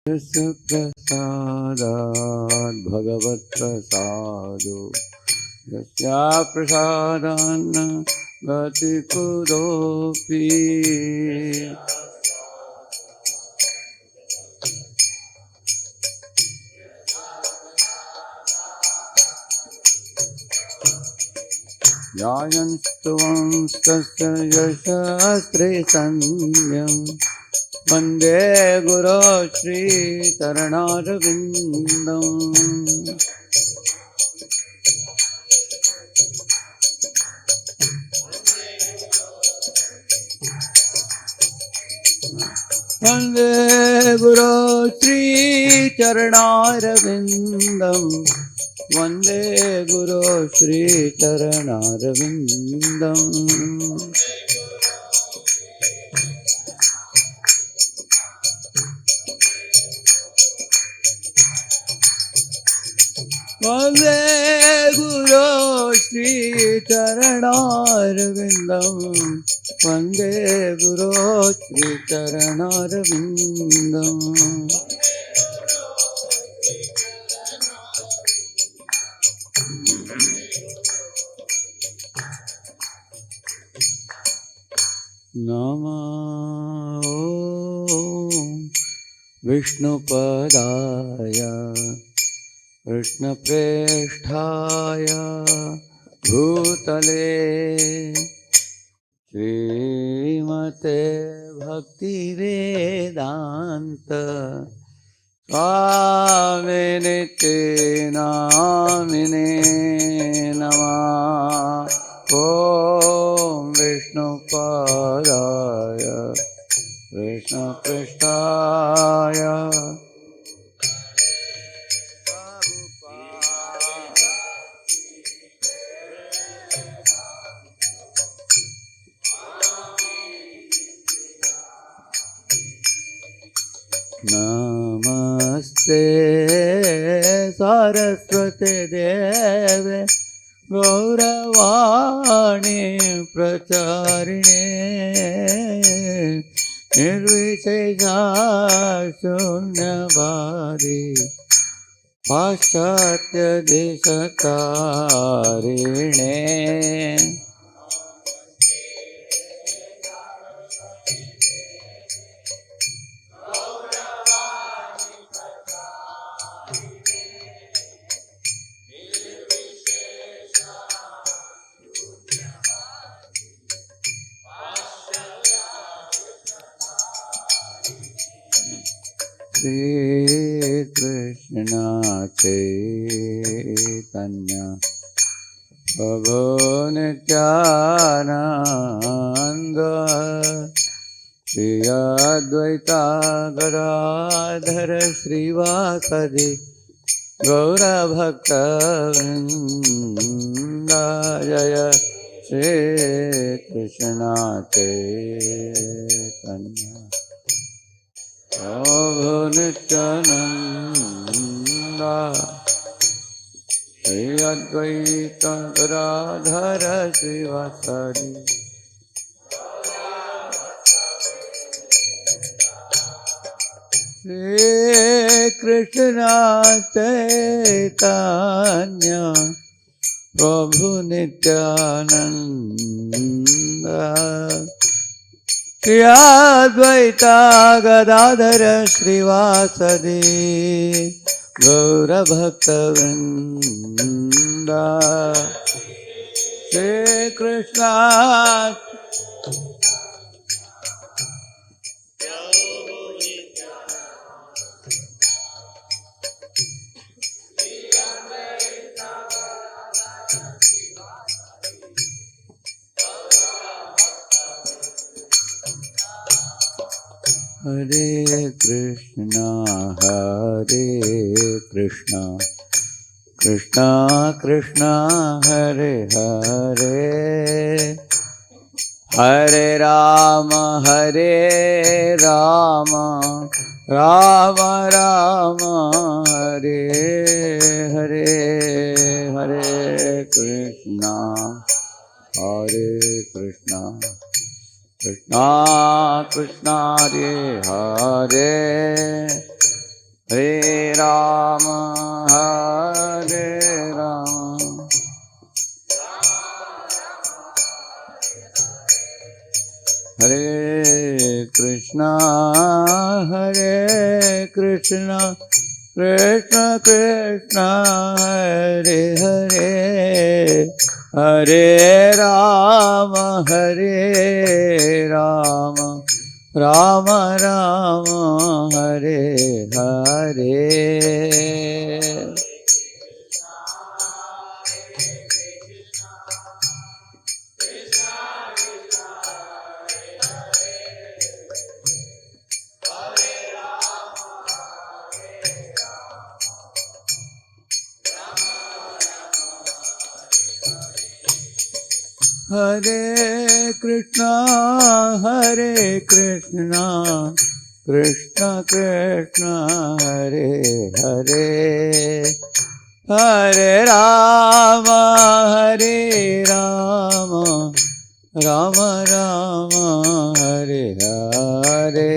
प्रसादात् भगवत्प्रसादो यस्या प्रसादान्न गति कुतोऽपि ध्यायन्तु वंस्तस्य यशस्त्रे सन्ध्यं वन्दे गुरो श्रीचरणारविन्दम् वन्दे गुरो श्रीचरणारविन्दम् वन्दे गुरो श्रीचरणारविन्दम् वन्दे गुरो श्रीचरणारविन्दम् वन्दे गुरो श्रीचरणारविन्दम् नमः विष्णुपदाय कृष्णप्रेष्ठाय भूतले श्रीमते भक्तिवेदान्त स्वामिनिते नामिने नमः। ॐ विष्णुपादाय कृष्णप्रेष्ठाय नमस्ते सरस्वती देवे गौरवाणी प्रचारिणे निर्विशेषा शून्यवादी पाश्चात्य देशकारिणे Shri Krishna Chaitanya Prabhu Nityananda Shri Advaita Gadadhara Srivasadi Gaura Bhakta Vrinda Jaya Shri Krishna Chaitanya Prabhu Nityananda Shri Advaita Gadadhara Srivasadi Shri Krishna Chaitanya Prabhu Nityananda Shri Advaita Gadadhara Srivasadi Gaura Bhakta Vrinda Shri Krishna Hare Krishna, Hare Krishna, Krishna Krishna, Hare Hare, Hare Rama, Hare Rama, Rama Rama, Hare Hare, Hare Krishna, Hare Krishna. Krishna Krishna Hare Hare Hare Rama, Hare Rama, Hare Krishna, Hare Krishna, Krishna Krishna, Hare Hare, Hare Rama, Hare Rama, Rama Rama, Hare Hare. Hare Krishna, Hare Krishna, Krishna Krishna, Hare Hare, Hare Rama, Hare Rama, Rama Rama, Hare Hare.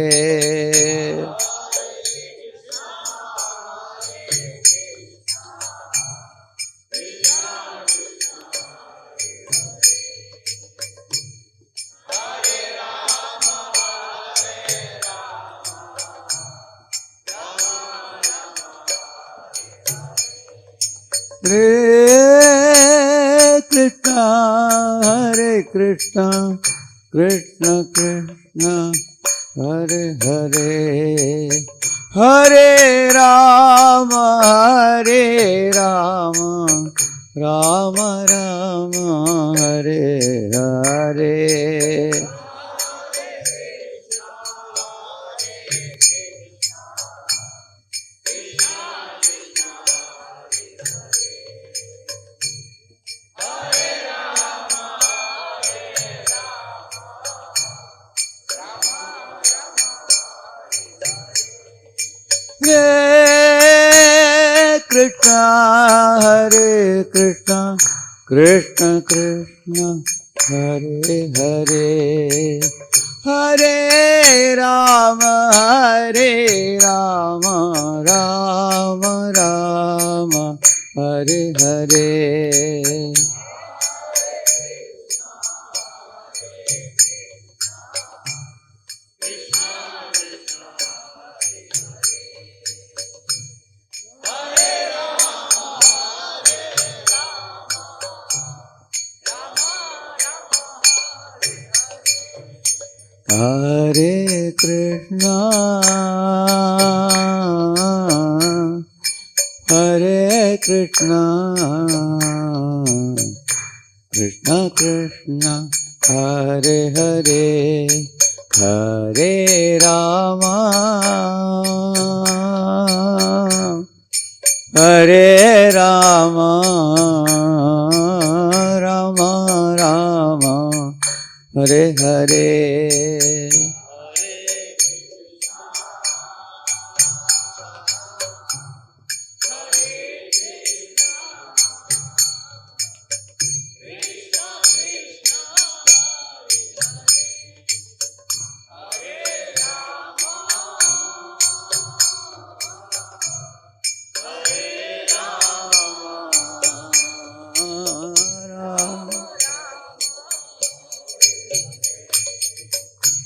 Hare Krishna, Hare Krishna, Krishna Krishna, Hare Hare, Hare Rama, Hare Rama, Rama Rama, Hare Hare. Hare Krishna, Hare Krishna, Krishna Krishna, Hare Hare, Hare Rama, Hare Rama, Rama Rama, Hare Hare. Hare Krishna, Hare Krishna, Krishna Krishna, Hare Hare, Hare Rama, Hare Rama, Rama Rama, Hare Hare.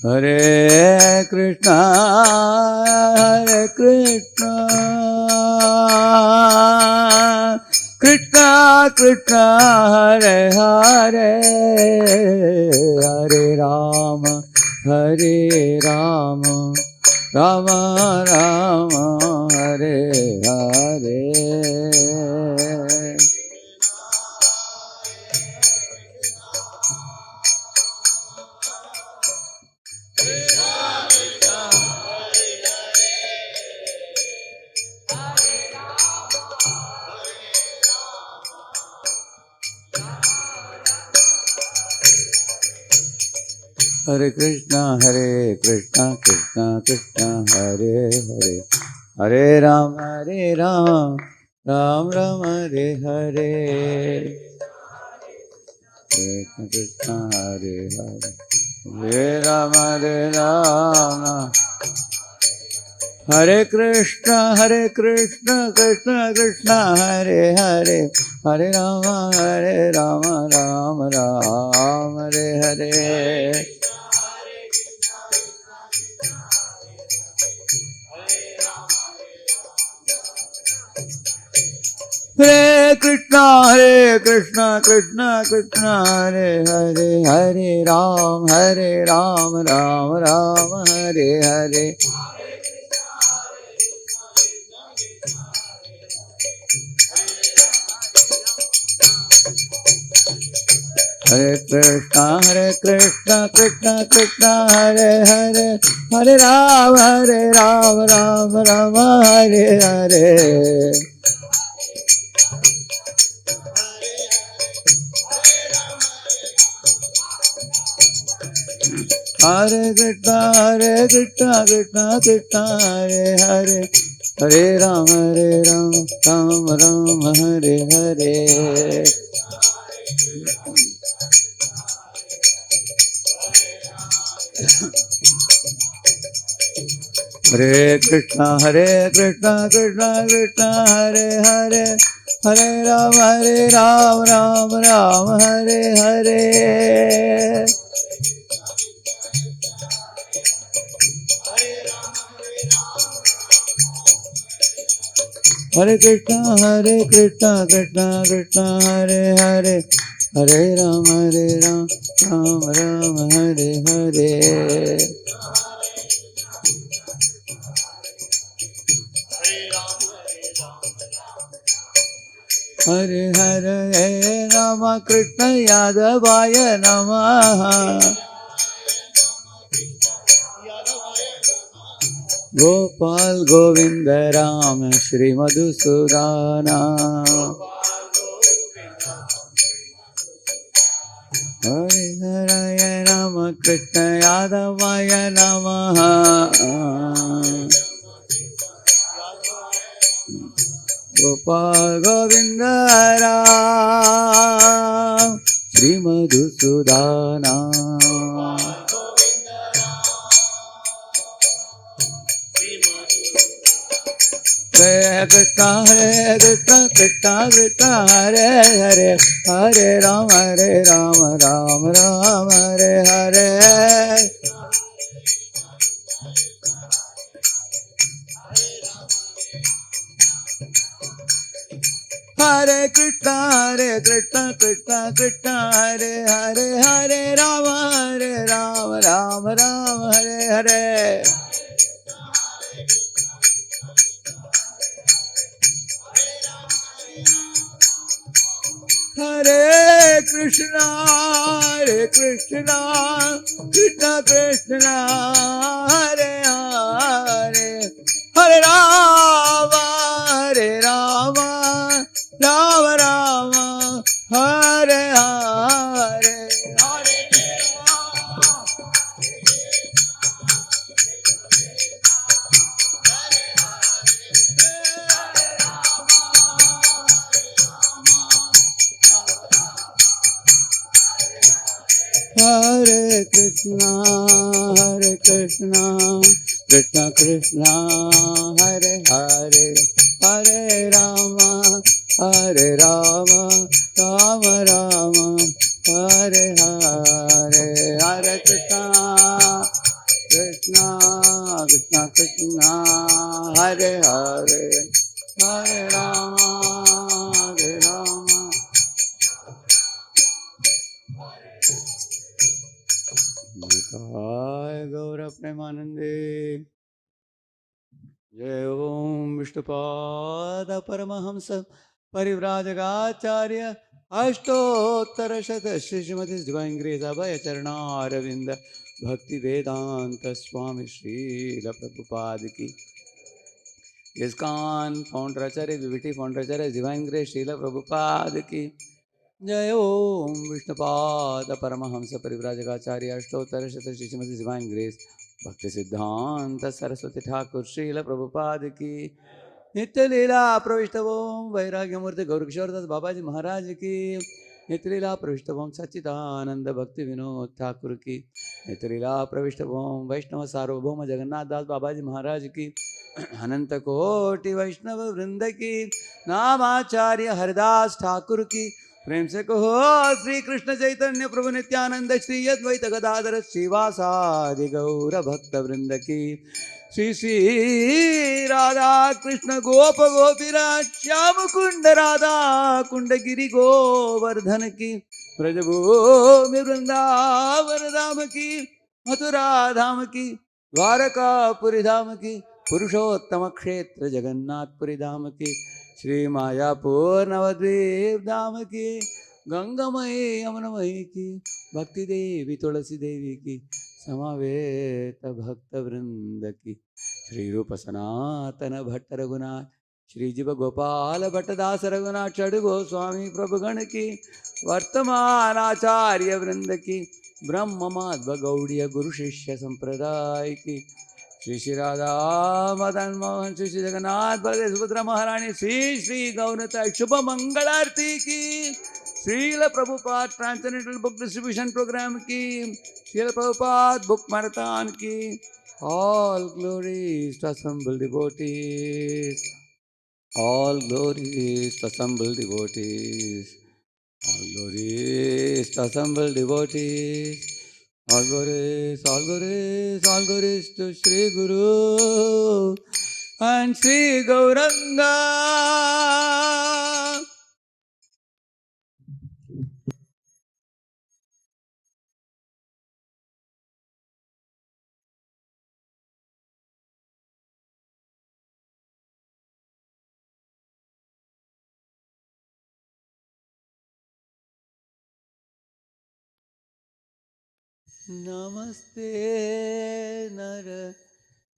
Hare Krishna, Hare Krishna, Krishna Krishna, Hare Hare, Hare Rama, Hare Rama, Rama Rama, Hare Hare. Hare Krishna, Krishna Krishna, Hare Hare, Hare Ram, Ram Ram, Hare Hare. Krishna Krishna, Hare Hare, Hare Ram, Hare Krishna, Krishna Krishna, Hare Hare, Hare Rama, Rama Rama, Hare Hare. Hare Krishna, Krishna Krishna, Hare Hare, Hare Ram, Rama Rama, Hare Hare. Hare Krishna, Krishna Krishna, Hare Hare, Hare Ram, Rama, Hare Hare. Hare Krishna, Krishna Krishna, Hare Hare, Hare Ram, Rama, Hare Hare. Hare Krishna, Krishna Krishna, Hare Hare, Hare Ram, Rama, Hare Hare. Hare Krishna, Krishna Krishna, Hare Hare, Hare Ram, Rama, Hare Hare. Hare Hare Rama Krishna Yadavaya Namaha. Gopal Govinda Ram Shri Madhusudana. Hare Hare Rama Krishna Yadavaya Namaha. Gopal Govinda Ram Shri Madhusudana. Hare Krishna, Krishna Krishna, Hare Hare, Hare Rama, Rama, Hare Hare. Hare Krishna, Krishna, Hare Hare, Hare Rama, Rama, Hare Hare. Hare Krishna, Krishna Krishna, Hare Hare, Hare Rama, Rama, Hare Hare. Hare Krishna, Krishna Krishna, Hare Hare, Hare Rama, Rama, Hare Hare, Hare Krishna, Krishna, Hare Hare, Hare Rama, Nitai Gaura Premanande. Jai Om Vishnupada Paramahamsa Parivrajagacharya Ashtottara Shata Shrimati Divine Grace Abhaya Charana Aravinda Bhakti Vedanta Swami Srila Prabhupada Ki. ISKCON Founder Acharya Viviti Founder Acharya Divine Grace Srila Prabhupada Ki. Jai Om Vishnupada Paramahamsa Parivrajagacharya Ashtottara Shata Shrimati Divine Grace Bhakti Siddhanta Saraswati Thakur Srila Prabhupada Ki. नित्य लीला प्रविष्टवों वैराग्यमूर्ति गौरकिशोरदास बाबा जी महाराज की. नित्य लीला प्रविष्टवों सच्चिदानंद भक्ति विनोद ठाकुर की. नित्य लीला प्रविष्टवों वैष्णव सार्वभौम जगन्नाथ दास बाबा जी महाराज की. अनंत कोटि वैष्णव वृंद की, नामाचार्य हरिदास ठाकुर की, प्रेम से कहो श्री कृष्ण चैतन्य प्रभु नित्यानंद श्री अद्वैत गदाधर श्रीवासादि गौर भक्त वृंद की, श्री श्री राधा कृष्ण गोप गोपीनाथ श्याम कुंड राधा कुंड गिरि गोवर्धन की, ब्रजभूमि वृंदावन धाम की, मथुरा धाम की, द्वारकापुरी धाम की, पुरुषोत्तम क्षेत्र जगन्नाथपुरी धाम की, श्री मायापुर नवद्वीप धाम की, गंगामयी यमुनामयी की, भक्ति देवी तुलसी देवी की, समावेत भक्त वृंद की, श्री रूप सनातन भट्ट रघुनाथ, श्री जीव गोपाल भट्टदास रघुनाथ चढ़ गोस्वामी प्रभुगण की, वर्तमान आचार्य वृंद की, ब्रह्म माध्व गौड़ीय गुरु शिष्य संप्रदाय की, श्री श्री राधा मदन मोहन श्री श्री जगन्नाथ बलदेव सुभद्रा महारानी श्री श्री गौरता शुभ मंगल आरती की, Srila Prabhupada transcendental book distribution program की, श्रील प्रभुपाद बुक मैराथन की, all glories to assembled devotees, all glories to assembled devotees, all glories to assembled devotees, all glories, all glories, all glories to Sri Guru and Sri Gauranga. Namaste Nara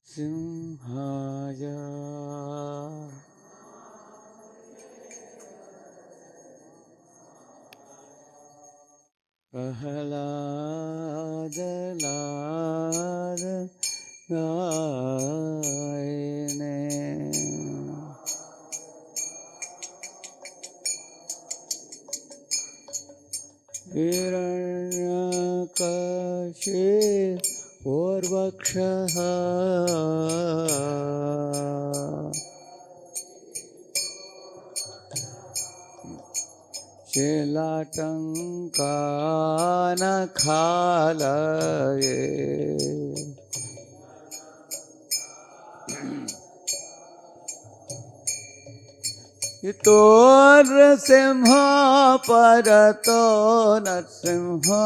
Simhaya Prahlada Lada Nayane Hiranyakashe Purvakshaha Shilatankanakalaye Ito Nrsimha Parato Nrsimha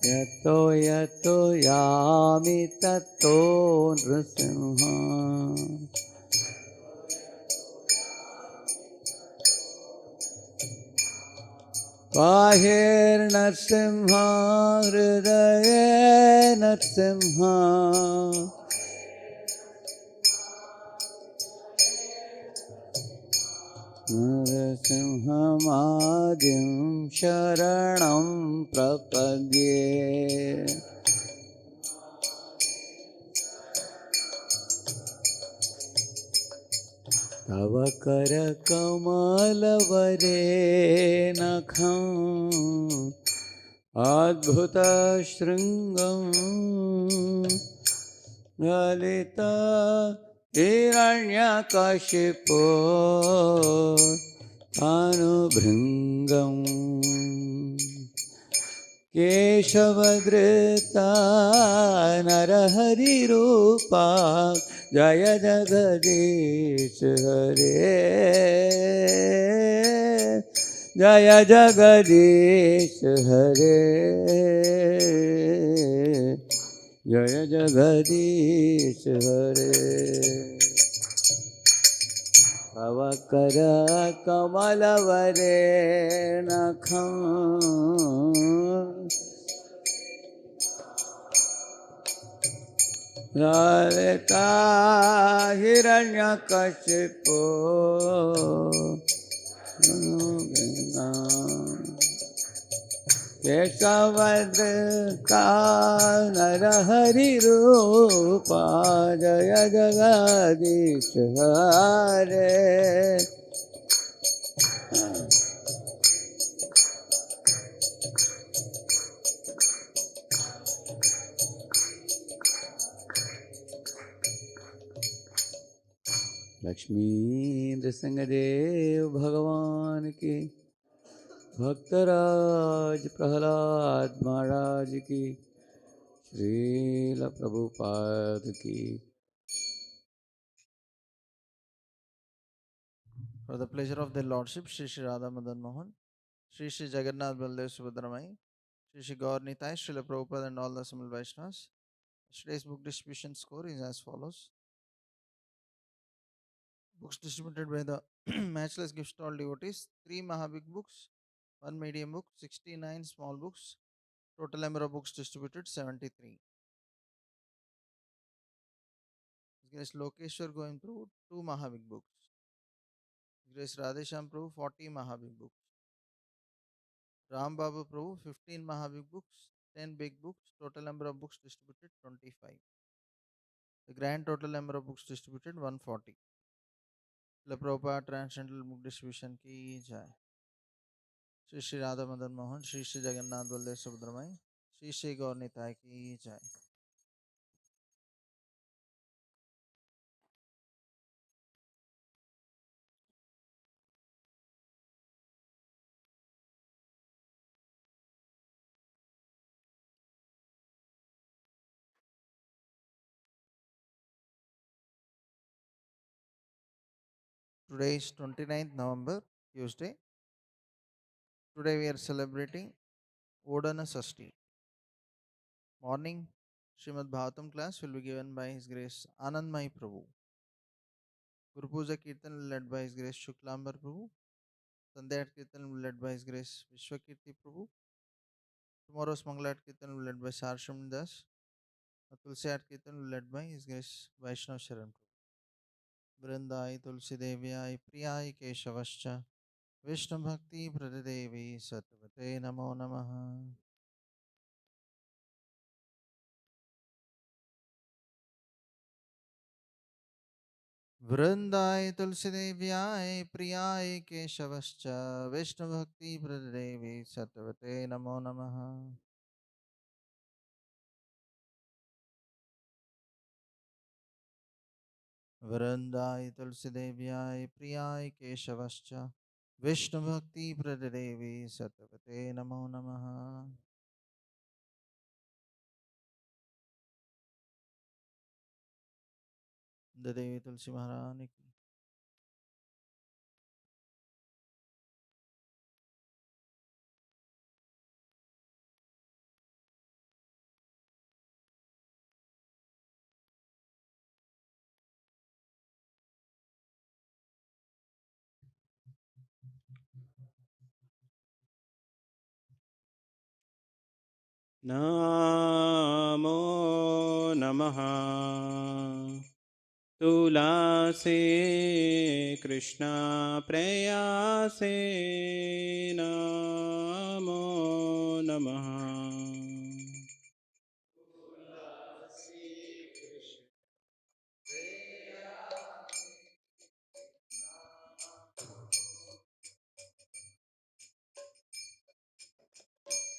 Yato Yato Yami Tato Nrsimha Bahir Nrsimha Hridaye Nrsimha Nrsimha Madhyam Sharanam Prapadye Tava Kara Kamalavare Nakham Adbhuta Shringam Lalita Hiranyakashipo Anubhringam Keshavadrita Narahari Rupa Jaya Jagadish Hare Jaya Jagadish Hare Jaya Jagadish Hare Pavakara Kamalavare Nakham Lalita Hiranyakashipo Keshavadrita Narahari Rupa Jaya Jagadish Hare Lakshmi Nrisimhadeva भगवान की, भक्तराज प्रहलाद महाराज की, श्रील प्रभुपाद की। For the pleasure of their Lordship, Shri Shri Radha Madan Mohan, Shri Shri Jagannath Baldev Subhadramai, Shri Shri Gaur Nitai, Srila Prabhupada and all the assembled Vaishnavas. Today's book distribution score is as follows. Books distributed by the Matchless Gift Stall devotees, 3 Mahabig books, 1 medium book, 69 small books. Total number of books distributed 73. Grace Lokeshwar going through 2 Mahabig books. Grace Radhesham Prabhu 40 Mahabig books. Ram Babu Prabhu 15 Mahabig books, 10 big books. Total number of books distributed 25. The grand total number of books distributed 140. La Prabhupada Transcendental Book Distribution की जय. श्री श्री राधा मदन मोहन, श्री श्री जगन्नाथ बलदेव सुभद्रमय, श्री श्री गौर निताय की जय. Today is 29th November, Tuesday. Today we are celebrating Odana Sasti. Morning Srimad Bhagavatam class will be given by His Grace Anandmai Prabhu. Guru Puja Kirtan will be led by His Grace Shuklambar Prabhu. Sandhya Kirtan will be led by His Grace Vishwakirti Prabhu. Tomorrow's Mangal Kirtan will be led by Sarsham Das. Tulsi Kirtan will be led by His Grace Vaishnav Sharan Prabhu. Vrindai Tulsi Devyai Priyai Keshavascha Vishnu Bhakti Pradadevi Satvate Namo Namaha. Vrindai Tulsi Devyai Priyai Keshavascha Vishnu Bhakti Pradadevi Satvate Namo Namaha. Vrindai Tulsi Devyai Priyai Keshavascha Vishnu Bhakti Pradadevi Satvate Namo Namaha. Devi Tulsi Maharani ki. नमो नमः तुलसे कृष्ण प्रयासे नमो नमः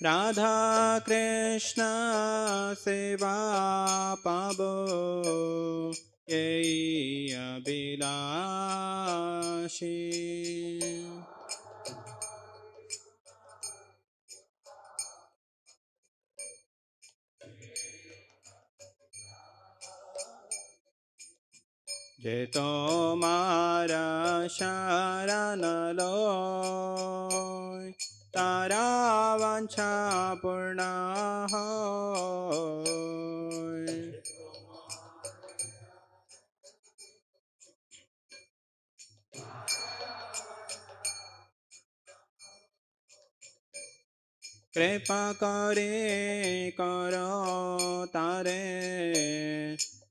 राधा कृष्ण सेवा पाबो यही अभिलाषी जे तो मारा शरण लो तारा वांछा पूर्ण होय कृपा करे करो तारे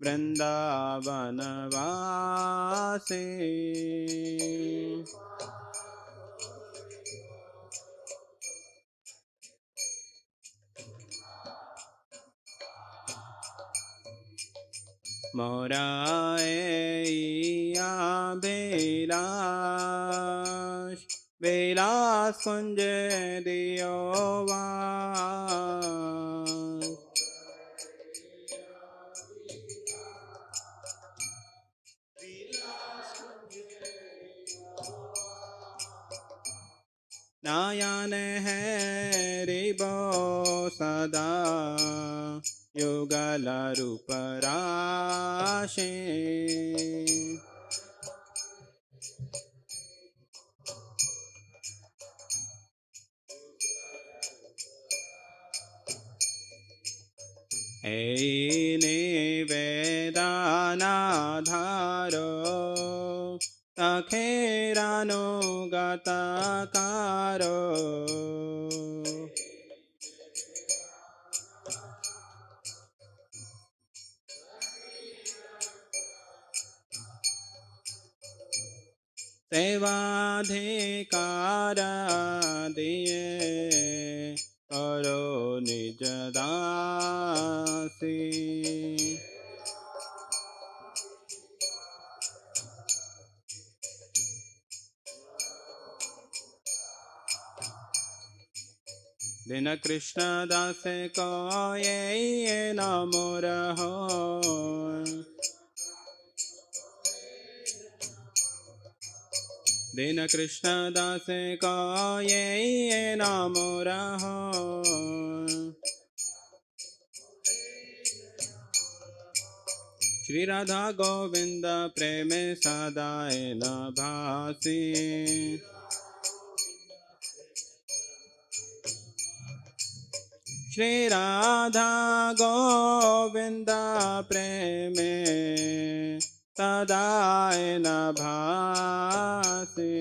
वृंदावन वासी मोराएया विलास कुंज दियो नायन है रिबो सदा युगल रूप राशि निवेदानाधारो तखेरानुगतकारो सेवाधिकार दिए करो निज दासी दिन कृष्ण दास को ये नमो रहो दिन कृष्ण दास को ये नमो रहो श्री राधा गोविंद प्रेम सदाए न भासी श्री राधा गोविंद प्रेम सदाए न भासी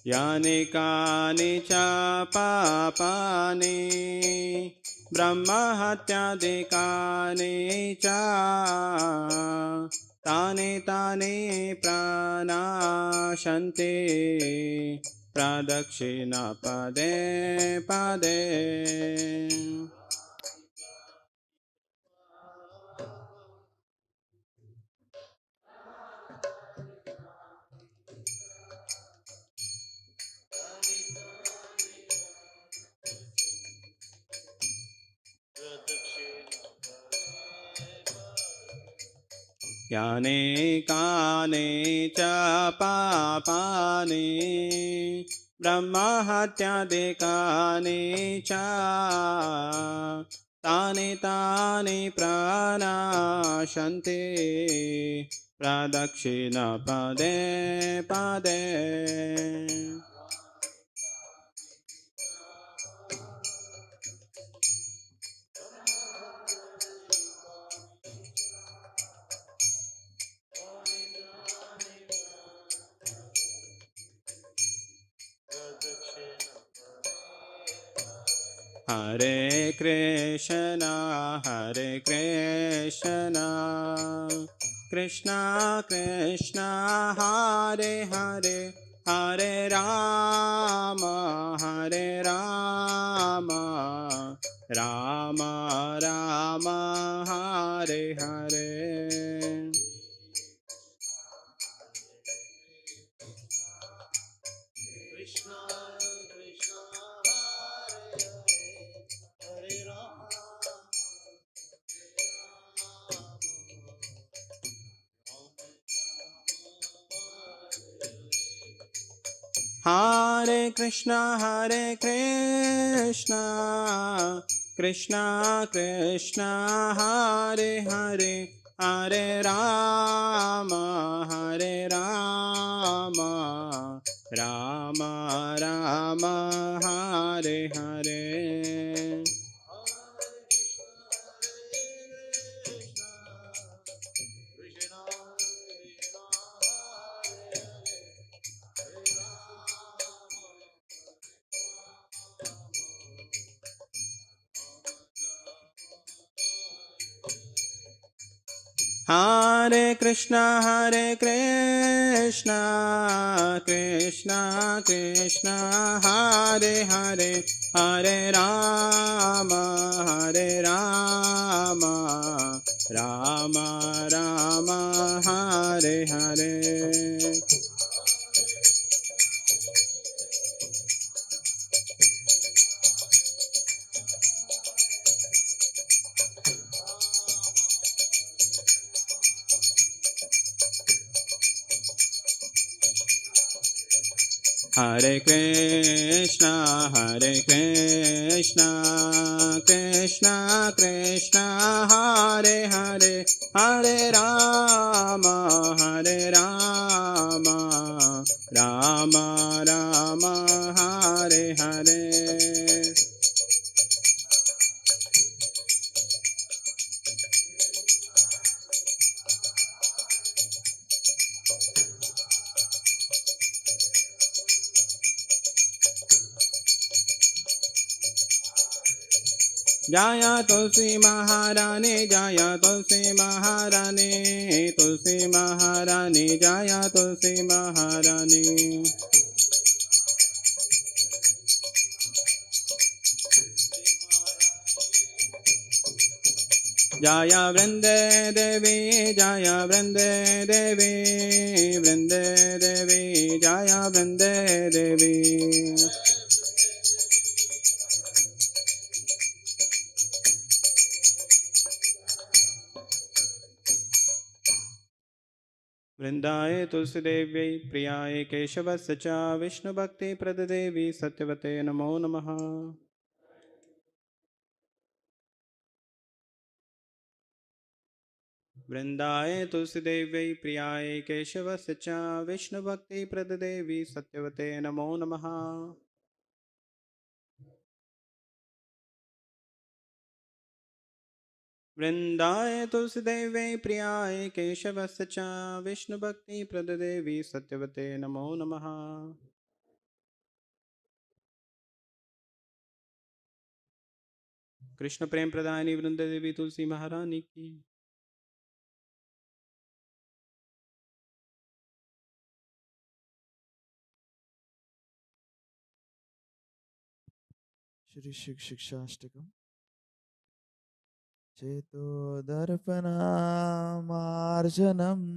यानि कानि च पापानि ब्रह्महत्यादिकानि च तानि तानि प्रनाशन्ति प्रदक्षिणपदे पदे यानि कानि च पापानि ब्रह्महत्यादिकानि च तानि तानि प्रनाशन्ति प्रदक्षिणपदे पदे Hare Krishna Krishna Krishna Hare Hare Hare Rama Rama Rama Hare Hare Hare Krishna Krishna Krishna Hare Hare Hare Rama Rama Rama Hare Hare Hare Krishna Krishna Krishna Hare Hare Hare Rama Rama Rama Hare Hare Hare Krishna, Krishna Krishna, Hare Hare, Hare Rama, Rama Rama, Hare Hare. Jaya Tulsi Maharani, Jaya Tulsi Maharani, Tulsi Maharani, Jaya Tulsi Maharani. Jaya Vrinde Devi, Jaya Vrinde Devi, Vrinde Devi, Jaya Vrinde Devi. वृंदाय तुलसीदेव्यै प्रियाय केशवस्य च विष्णुभक्तिप्रददेवी सत्यवते नमो नमः। वृंदाय तुलसीदेव्यै प्रियाय केशवस्य च विष्णुभक्तिप्रददेवी सत्यवते नमो नमः। वृंदाय तुलसीदेव्यै प्रियाय केशवस्य च विष्णुभक्तिप्रददेवी सत्यवते नमो नमः। कृष्ण प्रेम प्रदायिनी वृंददेवी तुलसी महारानी की। Shri Shikshaष्टकम् चेतोदर्पणमार्जनम्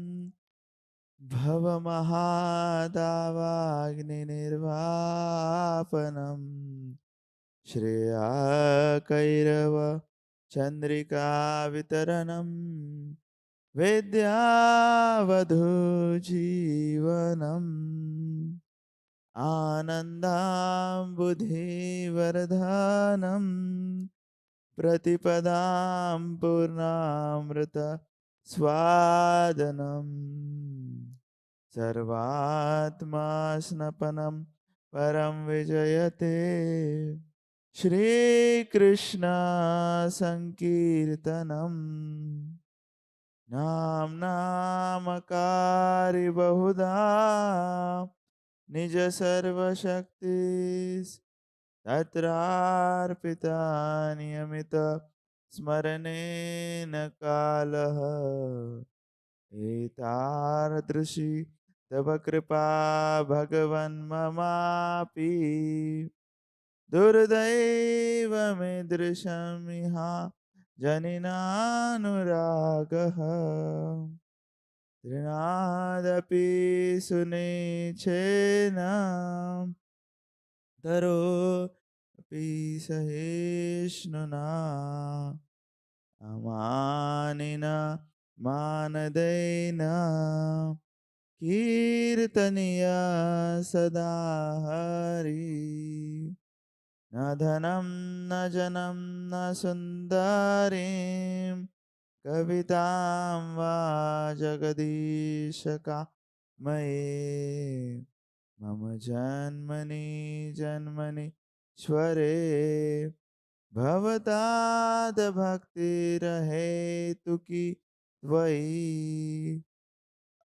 भवमहादावाग्निर्वापनम् श्रेयाकैरव चन्द्रिकावितरणम् विद्यावधूजीवनम् आनन्दाम्बुधिवर्धनम् प्रतिपदां पूर्णामृत स्वादनम् सर्वात्मा स्नपनं परं विजयते श्रीकृष्ण संकीर्तनम् नामकारि बहुधा निज सर्वशक्तिस् तत्रार्पिता नियमित स्मरणेन कालः एतादृशी तव कृपा भगवन् ममापि दुर्दैवमीदृशमिहा जनिनानुरागः तृणादपि सुनिच्छेन तरोऽपि सहिष्णुना अमानिना मानदैना कीर्तनीया सदा हरि न धनं न जनं न सुन्दरीं कवितां वा जगदीशका मये मम जन्मनि जन्मनीश्वरे भवताद् भक्तिरहेतुकी त्वयि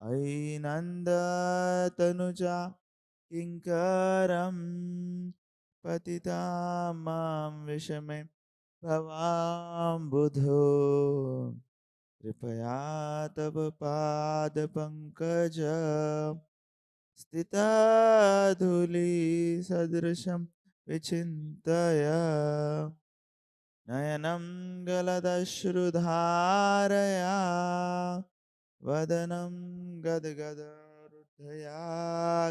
अयि नन्दतनुजा किङ्करं पतितां मां विषमे भवाम्बुधो कृपया तव पादपङ्कज स्थितधूलिसदृशं विचिन्तय नयनं गलदश्रुधारया वदनं गदगदहृदया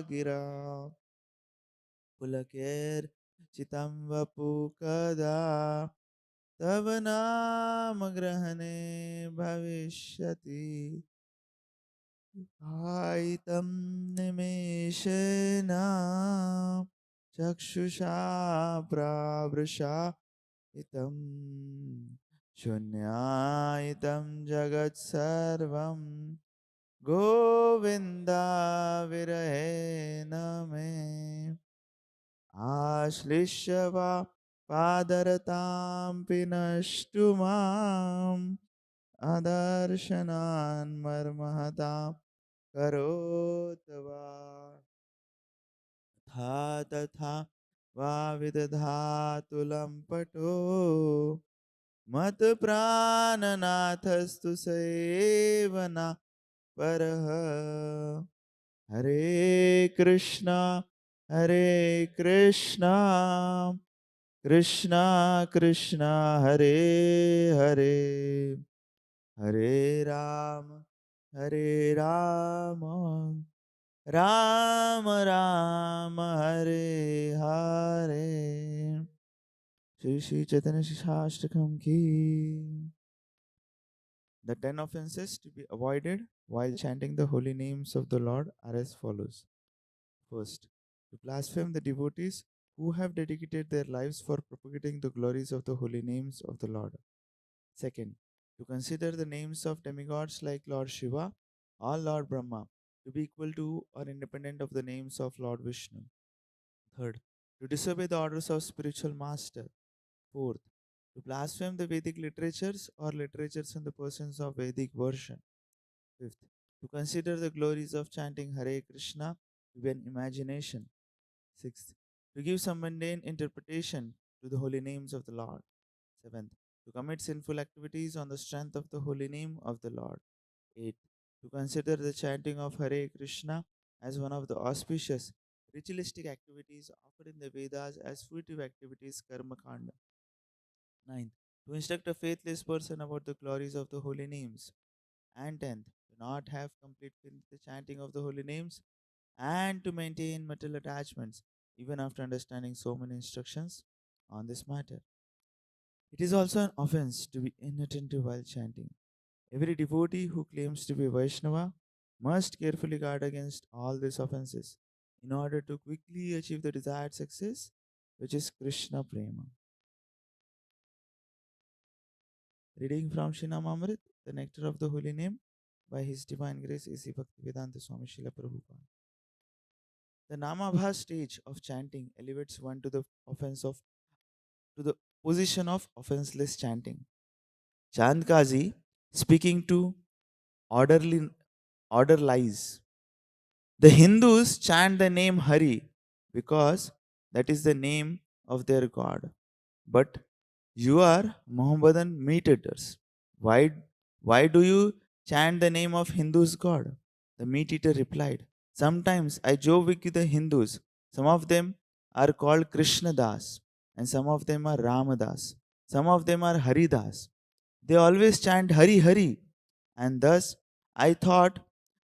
गिरा पुलकेर्चितं वपु कदा तव नाम ग्रहणे भविष्यति आयतं निमेषेण चक्षुषा प्रावृषा इतं शून्यायतं जगत्सर्वं गोविन्दाविरहेण मे आश्लिष्य वा पादरतां पिनष्टु माम् अदर्शनान् मर्महतां करोत् वा तथा तथा वा विदधातु लम्पटो मत्प्राणनाथस्तु स एव न परः हरे कृष्णा कृष्णा कृष्णा हरे हरे हरे राम राम राम हरे हरे श्री श्री चैतन्य शिक्षाष्टकम की The 10 offenses to be avoided while chanting the holy names of the Lord are as follows. First, to blaspheme the devotees who have dedicated their lives for propagating the glories of the holy names of the Lord. Second, to consider the names of demigods like Lord Shiva or Lord Brahma to be equal to or independent of the names of Lord Vishnu. Third, to disobey the orders of spiritual master. Fourth, to blaspheme the Vedic literatures or literatures in the persons of Vedic version. Fifth, to consider the glories of chanting Hare Krishna to be an imagination. Sixth, to give some mundane interpretation to the holy names of the Lord. Seventh, to commit sinful activities on the strength of the holy name of the Lord. Eighth, to consider the chanting of Hare Krishna as one of the auspicious ritualistic activities offered in the Vedas as fruitive activities, karma kanda. Ninth, to instruct a faithless person about the glories of the holy names. And tenth, to not have complete faith in the chanting of the holy names and to maintain material attachments even after understanding so many instructions on this matter. It is also an offense to be inattentive while chanting. Every devotee who claims to be Vaishnava must carefully guard against all these offenses in order to quickly achieve the desired success, which is Krishna Prema. Reading from Shinamamrit, the Nectar of the Holy Name, by His Divine Grace A.C. Bhaktivedanta Swami Srila Prabhupada. The Namabha stage of chanting elevates one to the offense of to the position of offenseless chanting. Chandkaji speaking to orderly order lies. The Hindus chant the name Hari because that is the name of their god. But you are Mohammedan meat eaters. Why, why do you chant the name of Hindus' god? The meat eater replied, sometimes I joke with the Hindus. Some of them are called Krishna Das, and some of them are Ramadas. Some of them are Haridas. They always chant Hari Hari, and thus I thought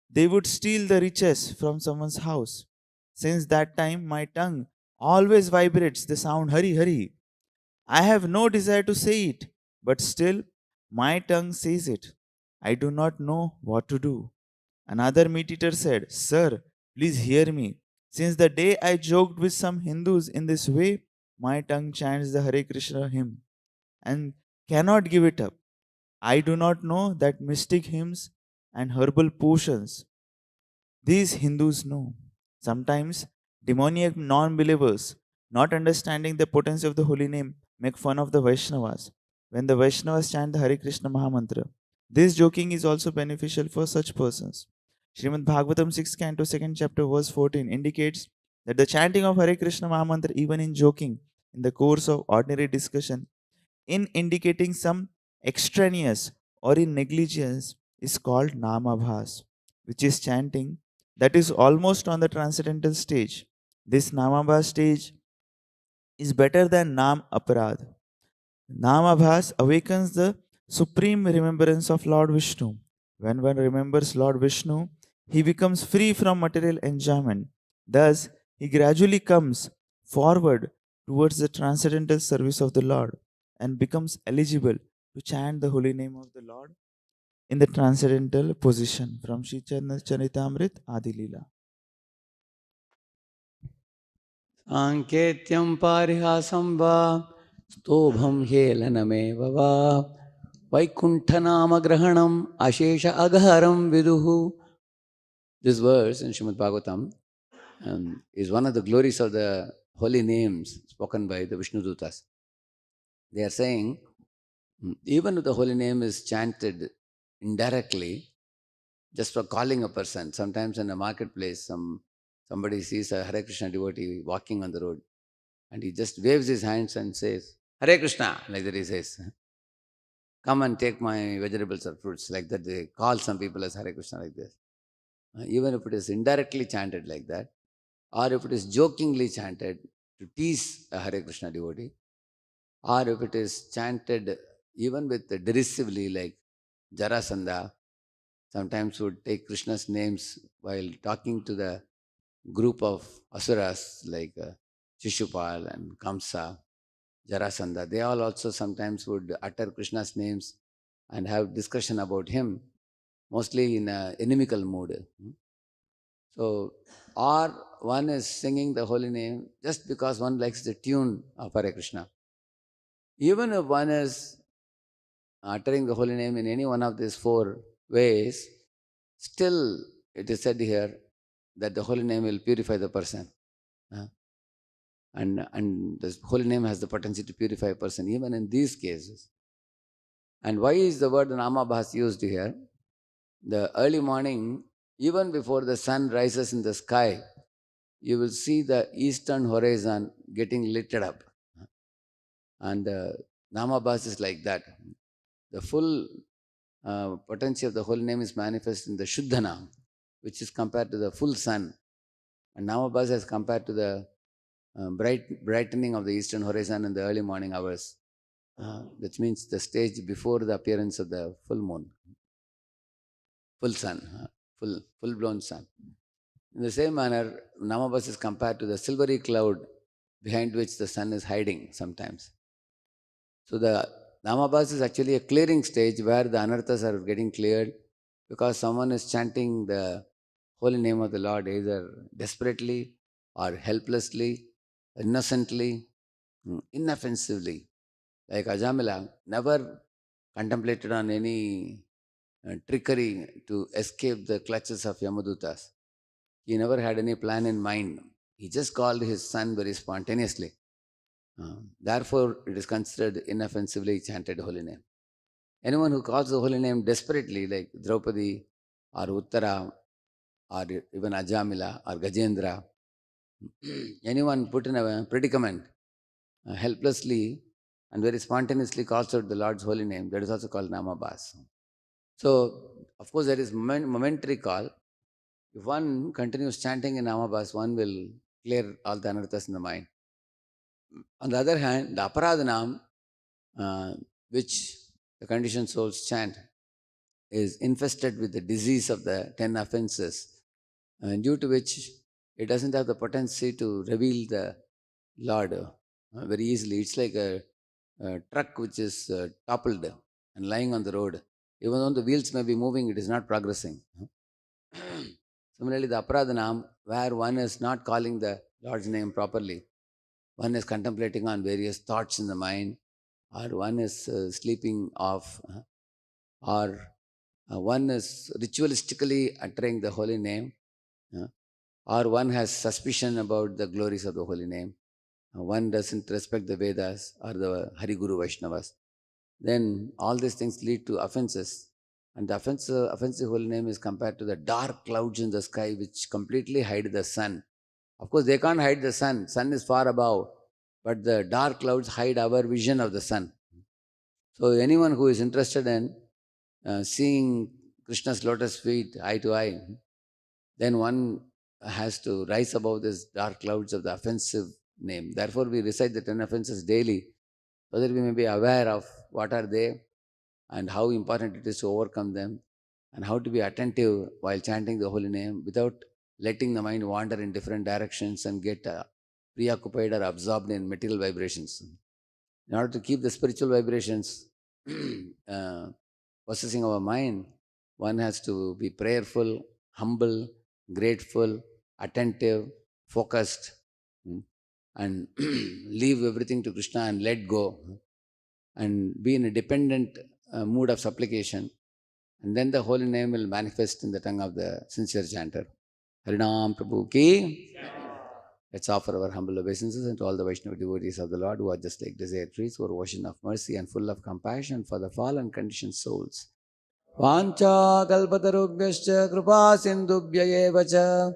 they would steal the riches from someone's house. Since that time, my tongue always vibrates the sound Hari Hari. I have no desire to say it, but still my tongue says it. I do not know what to do. Another meat eater said, sir, please hear me. Since the day I joked with some Hindus in this way, my tongue chants the Hare Krishna hymn and cannot give it up. I do not know that mystic hymns and herbal potions these Hindus know. Sometimes demoniac non believers, not understanding the potency of the holy name, make fun of the Vaishnavas when the Vaishnavas chant the Hare Krishna Mahamantra. This joking is also beneficial for such persons. Srimad Bhagavatam 6 Canto 2nd chapter verse 14 indicates that the chanting of Hare Krishna Mahamantra, even in joking, in the course of ordinary discussion, in indicating some extraneous or in negligence, is called Namabhas, which is chanting that is almost on the transcendental stage. This Namabhas stage is better than Nam Aparad. Namabhas awakens the supreme remembrance of Lord Vishnu. When one remembers Lord Vishnu, he becomes free from material enjoyment. Thus, he gradually comes forward towards the transcendental service of the Lord and becomes eligible to chant the holy name of the Lord in the transcendental position from Sri Charitamrit Adi Leela. Sanketyam parihasam va stobham helaname va vaikunthanama grahanam ashesha agharam viduhu. This verse in Srimad Bhagavatam is one of the glories of the holy names spoken by the Vishnu Dutas. They are saying, even if the holy name is chanted indirectly, just for calling a person, sometimes in a marketplace, somebody sees a Hare Krishna devotee walking on the road, and he just waves his hands and says, Hare Krishna, like that he says, come and take my vegetables or fruits, like that they call some people as Hare Krishna like this. Even if it is indirectly chanted like that, or if it is jokingly chanted to tease a Hare Krishna devotee, or if it is chanted even with derisively like Jarasandha, sometimes would take Krishna's names while talking to the group of asuras like Shishupal and Kamsa, Jarasandha. They all also sometimes would utter Krishna's names and have discussion about him, mostly in a inimical mood. So, or one is singing the holy name just because one likes the tune of Hare Krishna. Even if one is uttering the holy name in any one of these four ways, still it is said here that the holy name will purify the person. And the holy name has the potency to purify a person even in these cases. And why is the word Namabhas used here? The early morning, even before the sun rises in the sky, you will see the eastern horizon getting lit up. And Namabhas is like that. The full potency of the holy name is manifest in the Shuddhanam, which is compared to the full sun. And Namabhas is compared to the brightening of the eastern horizon in the early morning hours. That means the stage before the appearance of the full moon, full sun, full-blown sun. In the same manner, Namabhas is compared to the silvery cloud behind which the sun is hiding sometimes. So the Namabhas is actually a clearing stage where the anarthas are getting cleared because someone is chanting the holy name of the Lord either desperately or helplessly, innocently, inoffensively. Like Ajamila never contemplated on any trickery to escape the clutches of Yamadutas. He never had any plan in mind. He just called his son very spontaneously. Therefore, it is considered inoffensively chanted holy name. Anyone who calls the holy name desperately, like Draupadi or Uttara or even Ajamila or Gajendra, anyone put in a predicament helplessly and very spontaneously calls out the Lord's holy name, that is also called Namabhas. So, of course, there is momentary call. If one continues chanting in Namabhas, one will clear all the anarthas in the mind. On the other hand, the Aparadhanam, which the conditioned souls chant, is infested with the disease of the 10 offenses, due to which it doesn't have the potency to reveal the Lord very easily. It's like a truck which is toppled and lying on the road. Even though the wheels may be moving, it is not progressing. Similarly, the Aparadhanam, where one is not calling the Lord's name properly, one is contemplating on various thoughts in the mind, or one is sleeping off, or one is ritualistically uttering the holy name, or one has suspicion about the glories of the holy name, one doesn't respect the Vedas or the Hari Guru Vaishnavas, then all these things lead to offenses. And the offensive holy name is compared to the dark clouds in the sky which completely hide the sun. Of course, they can't hide the sun. Sun is far above, but the dark clouds hide our vision of the sun. So anyone who is interested in seeing Krishna's lotus feet eye to eye, then one has to rise above these dark clouds of the offensive name. Therefore, we recite the 10 offenses daily so that we may be aware of what are they and how important it is to overcome them and how to be attentive while chanting the holy name without letting the mind wander in different directions and get preoccupied or absorbed in material vibrations. In order to keep the spiritual vibrations possessing our mind, one has to be prayerful, humble, grateful, attentive, focused, and leave everything to Krishna and let go, and be in a dependent mood of supplication. And then the holy name will manifest in the tongue of the sincere chanter. Harinam Prabhu ki. Let's offer our humble obeisances and to all the Vaishnava devotees of the Lord who are just like desert trees, who are ocean of mercy and full of compassion for the fallen conditioned souls. Vancha kalpatarubhyascha kripa sindhubhya eva cha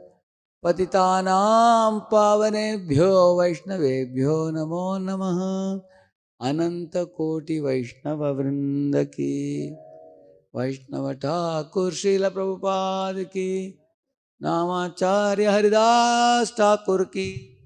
patitanam pavanebhyo vaishnavebhyo namo namaha. Ananta koti Vaishnava vrinda ki. Vaishnava Thakur Srila Prabhupada ki. Namacharya Haridas Thakur ki.